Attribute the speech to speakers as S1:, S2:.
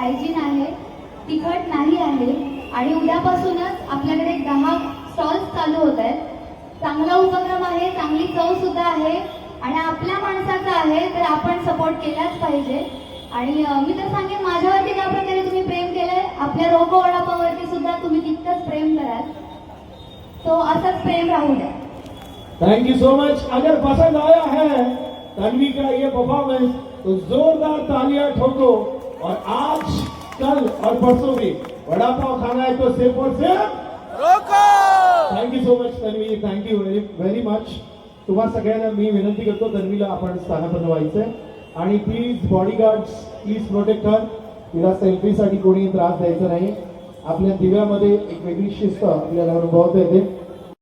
S1: Hygiene आहे, तिखट नाही आहे आणि उद्यापासूनच आपल्याकडे 10 स्टॉल्स चालू होत आहेत. चांगला उपक्रम आहे, चांगली चव सुद्धा आहे आणि आपल्या माणसाचा आहे, तर आपण सपोर्ट केलाच पाहिजे. आणि मी तर सांगेन माझ्यावरती ज्या प्रकारे तुम्ही प्रेम केलंय, आपल्या रोको वडापावरती सुद्धा तुम्ही तितकंच प्रेम कराल. तो असंच प्रेम राहू द्या.
S2: Thank you so much. अगर पसंद आया है तन्वी का ये परफॉर्मेंस तो जोरदार तालियां ठोको. और आज कल और परसों भी वड़ा पाव खाना है तो सिर्फ और सिर्फ रोको. Thank you so much Tanvi, thank you very very much. तुम्हा सगळ्यांना मी विनंती करतो तन्वीला आपण स्थानापन्न व्हायचंय आणि प्लीज बॉडीगार्ड्स प्लीज प्रोटेक्ट हर. तिला सेल्फीसाठी कोणी त्रास द्यायचा नाही. आपल्या दिव्यामध्ये एक वेगळी शिस्त आपल्याला अनुभवता येते.